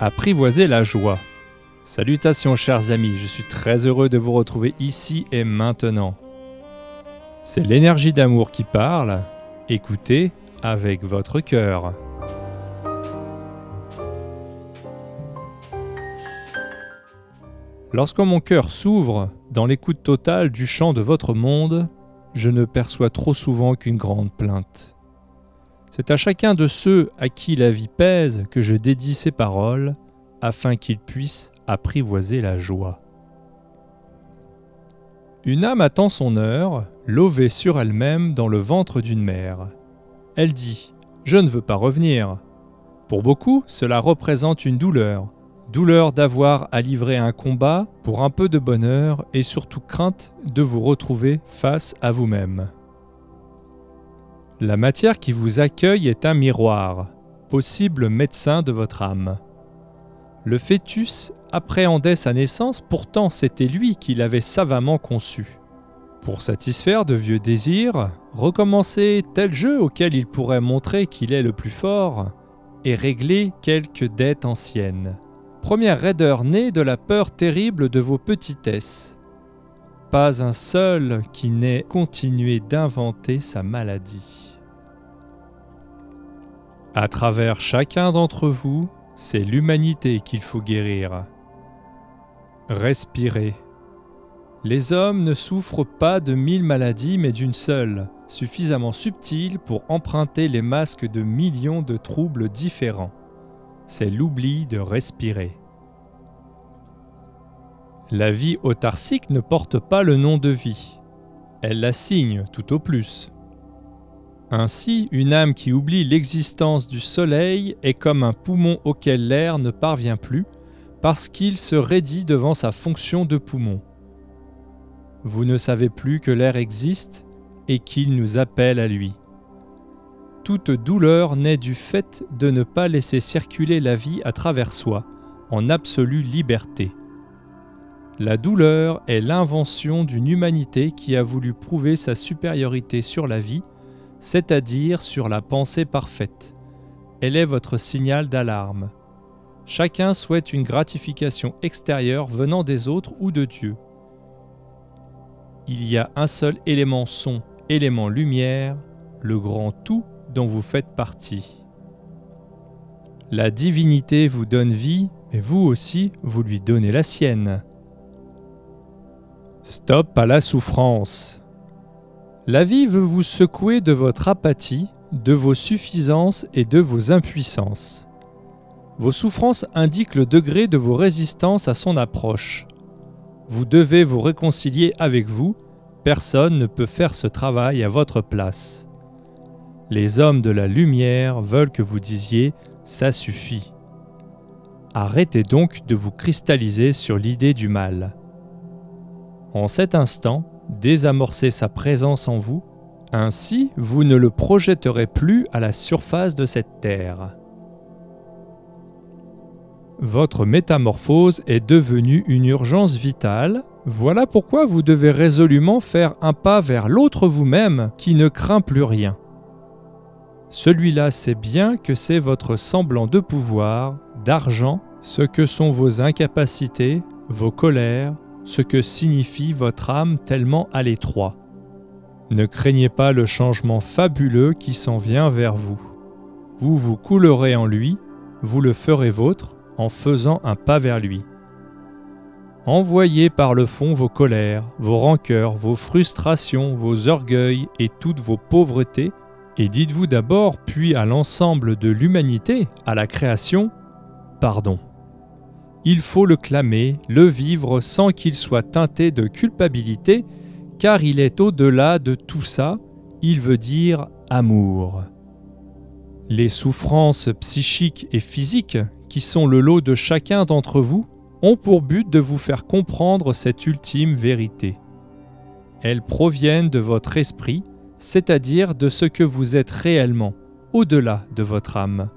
Apprivoiser la joie. Salutations chers amis, je suis très heureux de vous retrouver ici et maintenant. C'est l'énergie d'amour qui parle, écoutez avec votre cœur. Lorsque mon cœur s'ouvre dans l'écoute totale du chant de votre monde, je ne perçois trop souvent qu'une grande plainte. C'est à chacun de ceux à qui la vie pèse que je dédie ces paroles, afin qu'ils puissent apprivoiser la joie. Une âme attend son heure, levée sur elle-même dans le ventre d'une mère. Elle dit « Je ne veux pas revenir ». Pour beaucoup, cela représente une douleur d'avoir à livrer un combat pour un peu de bonheur et surtout crainte de vous retrouver face à vous-même. La matière qui vous accueille est un miroir, possible médecin de votre âme. Le fœtus appréhendait sa naissance, pourtant c'était lui qui l'avait savamment conçu. Pour satisfaire de vieux désirs, recommencer tel jeu auquel il pourrait montrer qu'il est le plus fort et régler quelques dettes anciennes. Première raideur née de la peur terrible de vos petitesses. Pas un seul qui n'ait continué d'inventer sa maladie. À travers chacun d'entre vous, c'est l'humanité qu'il faut guérir. Respirez. Les hommes ne souffrent pas de 1000 maladies, mais d'une seule, suffisamment subtile pour emprunter les masques de millions de troubles différents. C'est l'oubli de respirer. La vie autarcique ne porte pas le nom de vie. Elle la signe tout au plus. Ainsi, une âme qui oublie l'existence du soleil est comme un poumon auquel l'air ne parvient plus parce qu'il se raidit devant sa fonction de poumon. Vous ne savez plus que l'air existe et qu'il nous appelle à lui. Toute douleur naît du fait de ne pas laisser circuler la vie à travers soi, en absolue liberté. La douleur est l'invention d'une humanité qui a voulu prouver sa supériorité sur la vie, c'est-à-dire sur la pensée parfaite. Elle est votre signal d'alarme. Chacun souhaite une gratification extérieure venant des autres ou de Dieu. Il y a un seul élément son, élément lumière, le grand tout dont vous faites partie. La divinité vous donne vie, mais vous aussi, vous lui donnez la sienne. Stop à la souffrance. La vie veut vous secouer de votre apathie, de vos suffisances et de vos impuissances. Vos souffrances indiquent le degré de vos résistances à son approche. Vous devez vous réconcilier avec vous, personne ne peut faire ce travail à votre place. Les hommes de la lumière veulent que vous disiez « ça suffit ». Arrêtez donc de vous cristalliser sur l'idée du mal. En cet instant, désamorcez sa présence en vous, ainsi vous ne le projetterez plus à la surface de cette terre. Votre métamorphose est devenue une urgence vitale, voilà pourquoi vous devez résolument faire un pas vers l'autre vous-même qui ne craint plus rien. Celui-là sait bien que c'est votre semblant de pouvoir, d'argent, ce que sont vos incapacités, vos colères, ce que signifie votre âme tellement à l'étroit. Ne craignez pas le changement fabuleux qui s'en vient vers vous. Vous vous coulerez en lui, vous le ferez vôtre en faisant un pas vers lui. Envoyez par le fond vos colères, vos rancœurs, vos frustrations, vos orgueils et toutes vos pauvretés, et dites-vous d'abord, puis à l'ensemble de l'humanité, à la création, pardon. Il faut le clamer, le vivre sans qu'il soit teinté de culpabilité, car il est au-delà de tout ça, il veut dire amour. Les souffrances psychiques et physiques, qui sont le lot de chacun d'entre vous, ont pour but de vous faire comprendre cette ultime vérité. Elles proviennent de votre esprit, c'est-à-dire de ce que vous êtes réellement, au-delà de votre âme.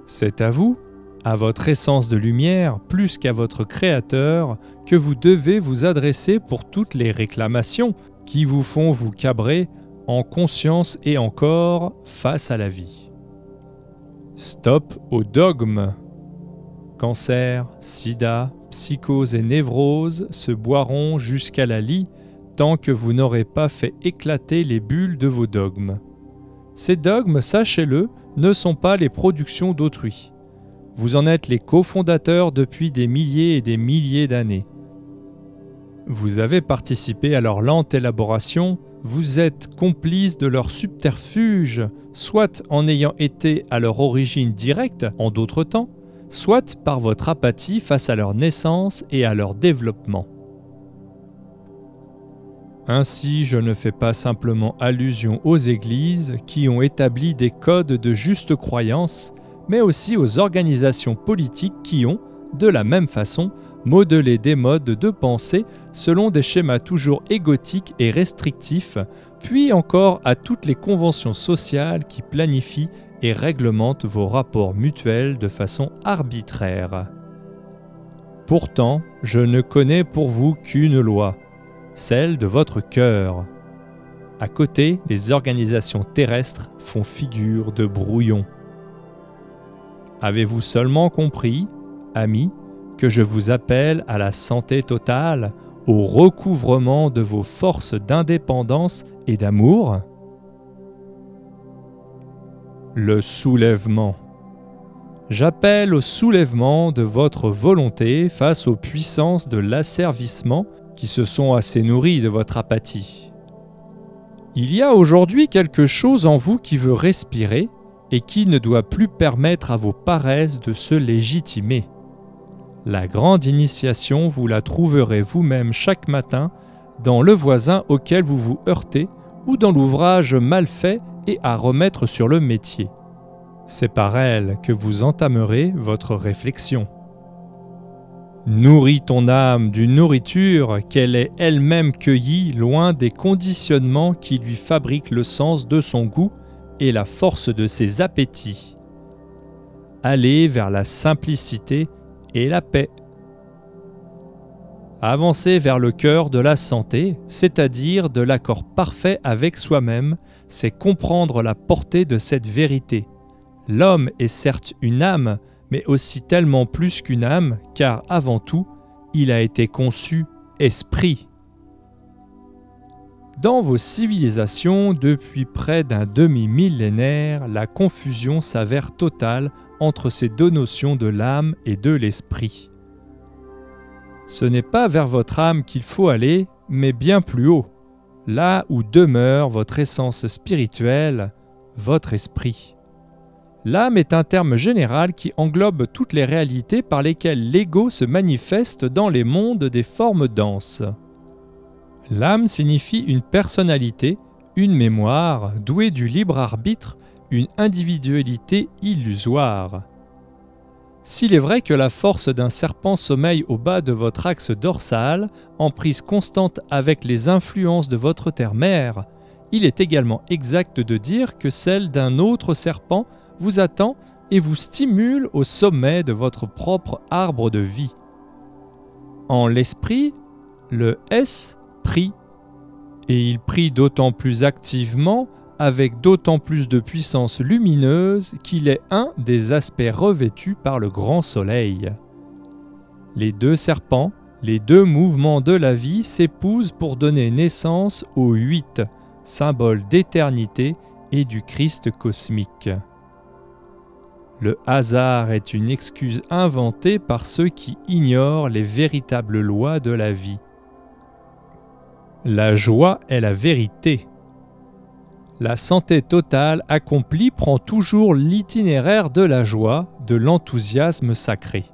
C'est à vous, à votre essence de lumière, plus qu'à votre Créateur, que vous devez vous adresser pour toutes les réclamations qui vous font vous cabrer en conscience et encore face à la vie. Stop au dogme. Cancer, sida, psychose et névrose se boiront jusqu'à la lie tant que vous n'aurez pas fait éclater les bulles de vos dogmes. Ces dogmes, sachez-le, ne sont pas les productions d'autrui. Vous en êtes les cofondateurs depuis des milliers et des milliers d'années. Vous avez participé à leur lente élaboration, vous êtes complice de leurs subterfuges, soit en ayant été à leur origine directe en d'autres temps, soit par votre apathie face à leur naissance et à leur développement. Ainsi, je ne fais pas simplement allusion aux églises qui ont établi des codes de juste croyance, mais aussi aux organisations politiques qui ont, de la même façon, modelé des modes de pensée selon des schémas toujours égotiques et restrictifs, puis encore à toutes les conventions sociales qui planifient et réglementent vos rapports mutuels de façon arbitraire. Pourtant, je ne connais pour vous qu'une loi, celle de votre cœur. À côté, les organisations terrestres font figure de brouillon. Avez-vous seulement compris, amis, que je vous appelle à la santé totale, au recouvrement de vos forces d'indépendance et d'amour? Le soulèvement. J'appelle au soulèvement de votre volonté face aux puissances de l'asservissement qui se sont assez nourries de votre apathie. Il y a aujourd'hui quelque chose en vous qui veut respirer et qui ne doit plus permettre à vos paresses de se légitimer. La grande initiation, vous la trouverez vous-même chaque matin dans le voisin auquel vous vous heurtez ou dans l'ouvrage mal fait et à remettre sur le métier. C'est par elle que vous entamerez votre réflexion. Nourris ton âme d'une nourriture qu'elle ait elle-même cueillie loin des conditionnements qui lui fabriquent le sens de son goût et la force de ses appétits. Allez vers la simplicité et la paix. Avancer vers le cœur de la santé, c'est-à-dire de l'accord parfait avec soi-même, c'est comprendre la portée de cette vérité. L'homme est certes une âme, mais aussi tellement plus qu'une âme, car avant tout, il a été conçu esprit. Dans vos civilisations, depuis près d'un demi-millénaire, la confusion s'avère totale entre ces deux notions de l'âme et de l'esprit. Ce n'est pas vers votre âme qu'il faut aller, mais bien plus haut, là où demeure votre essence spirituelle, votre esprit. L'âme est un terme général qui englobe toutes les réalités par lesquelles l'ego se manifeste dans les mondes des formes denses. L'âme signifie une personnalité, une mémoire, douée du libre arbitre, une individualité illusoire. S'il est vrai que la force d'un serpent sommeille au bas de votre axe dorsal, en prise constante avec les influences de votre terre-mère, il est également exact de dire que celle d'un autre serpent vous attend et vous stimule au sommet de votre propre arbre de vie. En l'esprit, le S prie, et il prie d'autant plus activement, avec d'autant plus de puissance lumineuse qu'il est un des aspects revêtus par le grand soleil. Les deux serpents, les deux mouvements de la vie s'épousent pour donner naissance aux 8, symbole d'éternité et du Christ cosmique. Le hasard est une excuse inventée par ceux qui ignorent les véritables lois de la vie. La joie est la vérité. La santé totale accomplie prend toujours l'itinéraire de la joie, de l'enthousiasme sacré.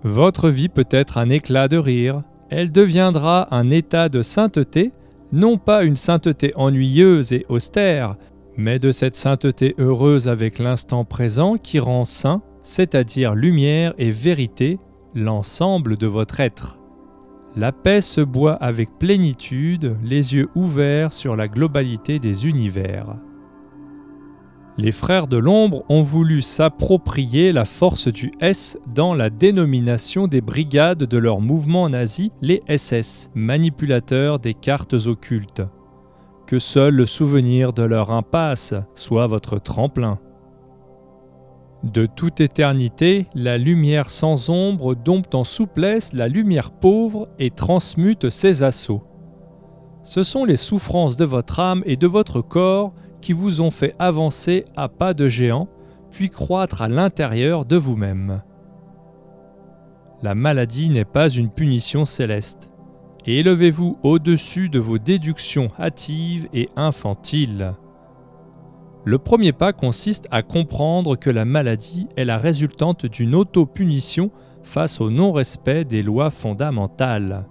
Votre vie peut être un éclat de rire, elle deviendra un état de sainteté, non pas une sainteté ennuyeuse et austère, mais de cette sainteté heureuse avec l'instant présent qui rend saint, c'est-à-dire lumière et vérité, l'ensemble de votre être. La paix se boit avec plénitude, les yeux ouverts sur la globalité des univers. Les frères de l'ombre ont voulu s'approprier la force du S dans la dénomination des brigades de leur mouvement nazi, les SS, manipulateurs des cartes occultes. Que seul le souvenir de leur impasse soit votre tremplin. De toute éternité, la lumière sans ombre dompte en souplesse la lumière pauvre et transmute ses assauts. Ce sont les souffrances de votre âme et de votre corps qui vous ont fait avancer à pas de géant, puis croître à l'intérieur de vous-même. La maladie n'est pas une punition céleste. Élevez-vous au-dessus de vos déductions hâtives et infantiles. Le premier pas consiste à comprendre que la maladie est la résultante d'une auto-punition face au non-respect des lois fondamentales.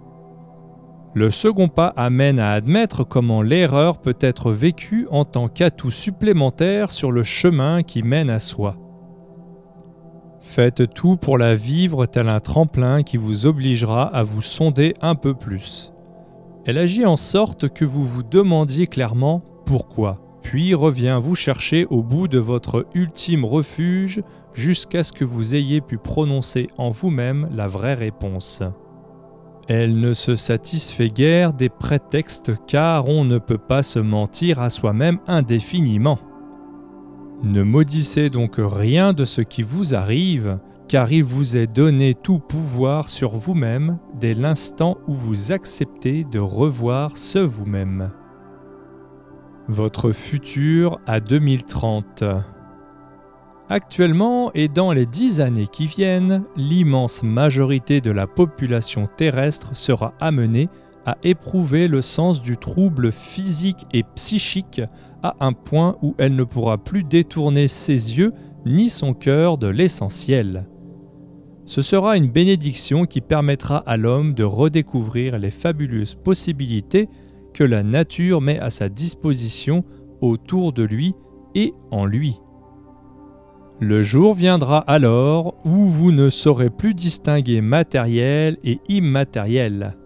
Le second pas amène à admettre comment l'erreur peut être vécue en tant qu'atout supplémentaire sur le chemin qui mène à soi. Faites tout pour la vivre tel un tremplin qui vous obligera à vous sonder un peu plus. Elle agit en sorte que vous vous demandiez clairement pourquoi, puis revient vous chercher au bout de votre ultime refuge jusqu'à ce que vous ayez pu prononcer en vous-même la vraie réponse. Elle ne se satisfait guère des prétextes car on ne peut pas se mentir à soi-même indéfiniment. Ne maudissez donc rien de ce qui vous arrive, car il vous est donné tout pouvoir sur vous-même dès l'instant où vous acceptez de revoir ce vous-même. Votre futur à 2030. Actuellement et dans les 10 années qui viennent, l'immense majorité de la population terrestre sera amenée à éprouver le sens du trouble physique et psychique à un point où elle ne pourra plus détourner ses yeux ni son cœur de l'essentiel. Ce sera une bénédiction qui permettra à l'homme de redécouvrir les fabuleuses possibilités que la nature met à sa disposition autour de lui et en lui. Le jour viendra alors où vous ne saurez plus distinguer matériel et immatériel.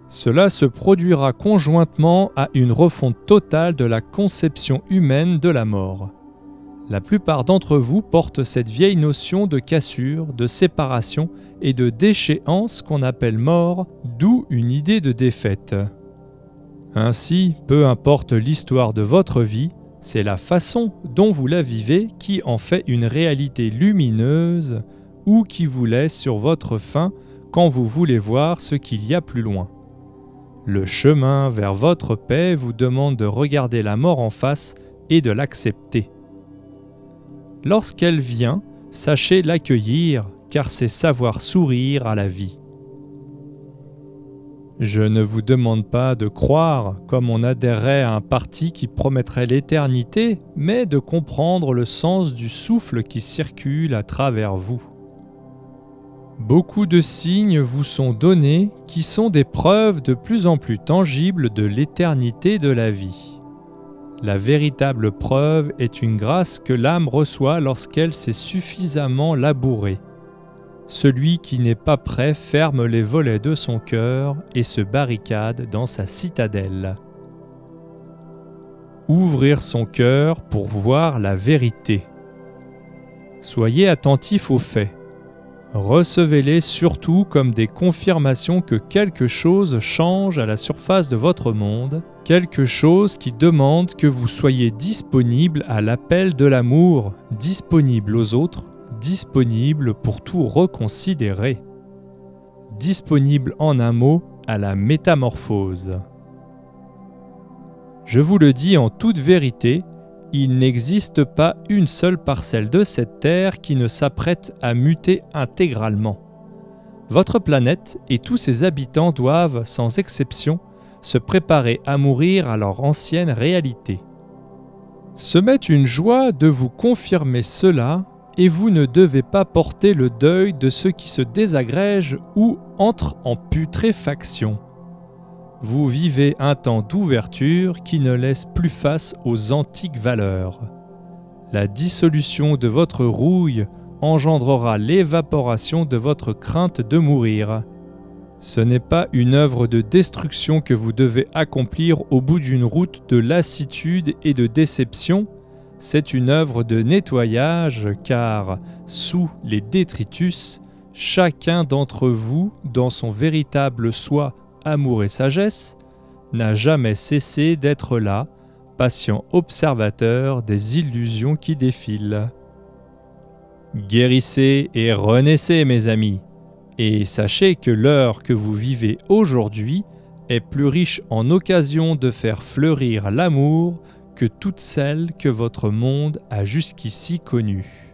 Cela se produira conjointement à une refonte totale de la conception humaine de la mort. La plupart d'entre vous portent cette vieille notion de cassure, de séparation et de déchéance qu'on appelle mort, d'où une idée de défaite. Ainsi, peu importe l'histoire de votre vie, c'est la façon dont vous la vivez qui en fait une réalité lumineuse ou qui vous laisse sur votre faim quand vous voulez voir ce qu'il y a plus loin. Le chemin vers votre paix vous demande de regarder la mort en face et de l'accepter. Lorsqu'elle vient, sachez l'accueillir, car c'est savoir sourire à la vie. Je ne vous demande pas de croire comme on adhérerait à un parti qui promettrait l'éternité, mais de comprendre le sens du souffle qui circule à travers vous. Beaucoup de signes vous sont donnés qui sont des preuves de plus en plus tangibles de l'éternité de la vie. La véritable preuve est une grâce que l'âme reçoit lorsqu'elle s'est suffisamment labourée. Celui qui n'est pas prêt ferme les volets de son cœur et se barricade dans sa citadelle. Ouvrir son cœur pour voir la vérité. Soyez attentifs aux faits. Recevez-les surtout comme des confirmations que quelque chose change à la surface de votre monde, quelque chose qui demande que vous soyez disponible à l'appel de l'amour, disponible aux autres, disponible pour tout reconsidérer, disponible en un mot à la métamorphose. Je vous le dis en toute vérité, il n'existe pas une seule parcelle de cette terre qui ne s'apprête à muter intégralement. Votre planète et tous ses habitants doivent, sans exception, se préparer à mourir à leur ancienne réalité. Ce m'est une joie de vous confirmer cela, et vous ne devez pas porter le deuil de ceux qui se désagrègent ou entrent en putréfaction. Vous vivez un temps d'ouverture qui ne laisse plus face aux antiques valeurs. La dissolution de votre rouille engendrera l'évaporation de votre crainte de mourir. Ce n'est pas une œuvre de destruction que vous devez accomplir au bout d'une route de lassitude et de déception, c'est une œuvre de nettoyage car, sous les détritus, chacun d'entre vous, dans son véritable soi, amour et sagesse, n'a jamais cessé d'être là, patient observateur des illusions qui défilent. Guérissez et renaissez, mes amis, et sachez que l'heure que vous vivez aujourd'hui est plus riche en occasions de faire fleurir l'amour que toutes celles que votre monde a jusqu'ici connues.